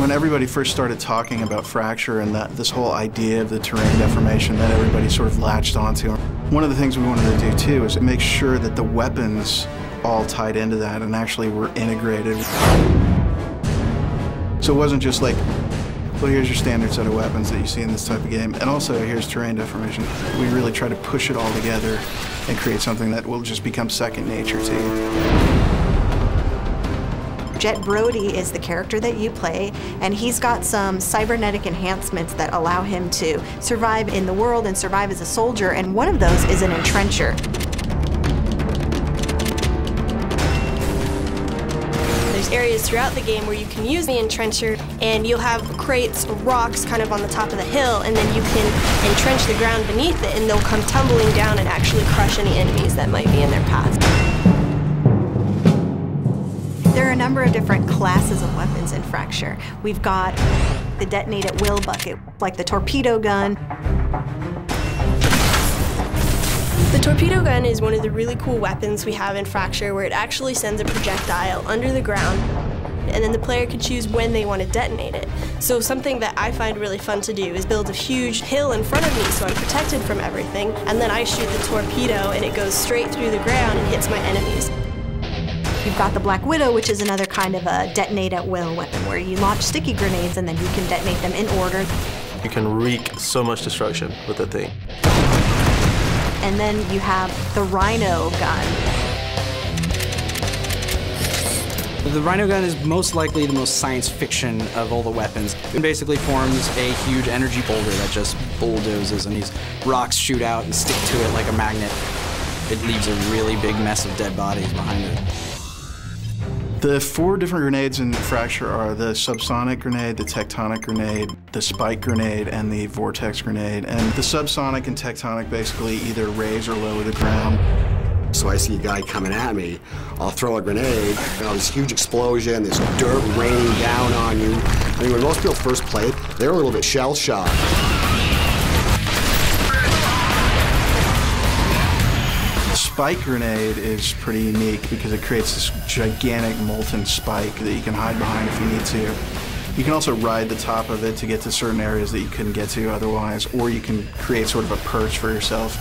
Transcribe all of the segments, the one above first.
When everybody first started talking about Fracture and this whole idea of the terrain deformation that everybody sort of latched onto, one of the things we wanted to do too is make sure that the weapons all tied into that and actually were integrated. So it wasn't just like, well, here's your standard set of weapons that you see in this type of game, and also here's terrain deformation. We really try to push it all together and create something that will just become second nature to you. Jet Brody is the character that you play, and he's got some cybernetic enhancements that allow him to survive in the world and survive as a soldier, and one of those is an entrencher. There's areas throughout the game where you can use the entrencher, and you'll have crates or rocks kind of on the top of the hill, and then you can entrench the ground beneath it, and they'll come tumbling down and actually crush any enemies that might be in their path. There are a number of different classes of weapons in Fracture. We've got the detonate at will bucket, like the torpedo gun. The torpedo gun is one of the really cool weapons we have in Fracture, where it actually sends a projectile under the ground, and then the player can choose when they want to detonate it. So something that I find really fun to do is build a huge hill in front of me so I'm protected from everything, and then I shoot the torpedo and it goes straight through the ground and hits my enemies. You've got the Black Widow, which is another kind of a detonate at will weapon, where you launch sticky grenades and then you can detonate them in order. You can wreak so much destruction with the thing. And then you have the Rhino gun. The Rhino gun is most likely the most science fiction of all the weapons. It basically forms a huge energy boulder that just bulldozes, and these rocks shoot out and stick to it like a magnet. It leaves a really big mess of dead bodies behind it. The 4 different grenades in Fracture are the subsonic grenade, the tectonic grenade, the spike grenade, and the vortex grenade. And the subsonic and tectonic basically either raise or lower the ground. So I see a guy coming at me, I'll throw a grenade, this huge explosion, this dirt raining down on you. I mean, when most people first played, they were a little bit shell-shocked. Spike grenade is pretty unique because it creates this gigantic molten spike that you can hide behind if you need to. You can also ride the top of it to get to certain areas that you couldn't get to otherwise, or you can create sort of a perch for yourself.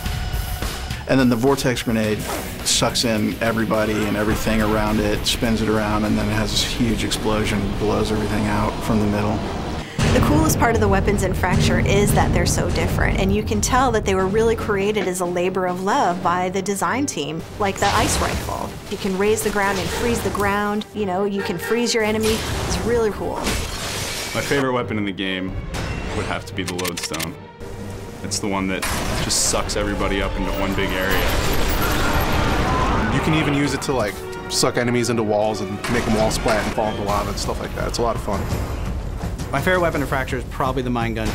And then the vortex grenade sucks in everybody and everything around it, spins it around, and then it has this huge explosion, blows everything out from the middle. The coolest part of the weapons in Fracture is that they're so different, and you can tell that they were really created as a labor of love by the design team, like the ice rifle. You can raise the ground and freeze the ground, you know, you can freeze your enemy. It's really cool. My favorite weapon in the game would have to be the lodestone. It's the one that just sucks everybody up into one big area. You can even use it to like suck enemies into walls and make them wall splat and fall into lava and stuff like that. It's a lot of fun. My favorite weapon in Fracture is probably the mine gun,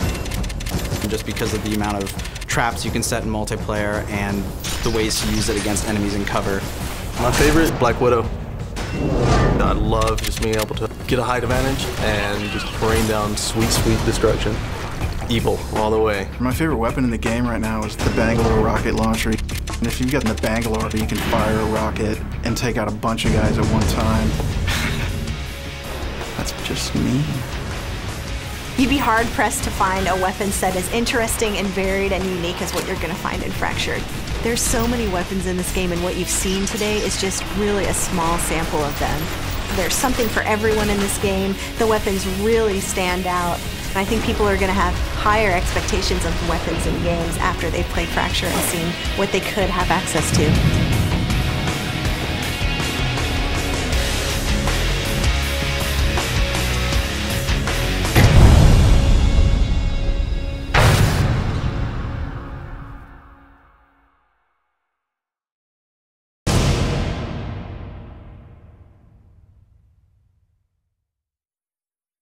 just because of the amount of traps you can set in multiplayer and the ways to use it against enemies in cover. My favorite, Black Widow. I love just being able to get a height advantage and just rain down sweet, sweet destruction. Evil all the way. My favorite weapon in the game right now is the Bangalore rocket launcher. And if you've got the Bangalore, you can fire a rocket and take out a bunch of guys at one time. That's just me. You'd be hard-pressed to find a weapon set as interesting and varied and unique as what you're going to find in Fractured. There's so many weapons in this game, and what you've seen today is just really a small sample of them. There's something for everyone in this game. The weapons really stand out. And I think people are going to have higher expectations of weapons in games after they've played Fracture and seen what they could have access to.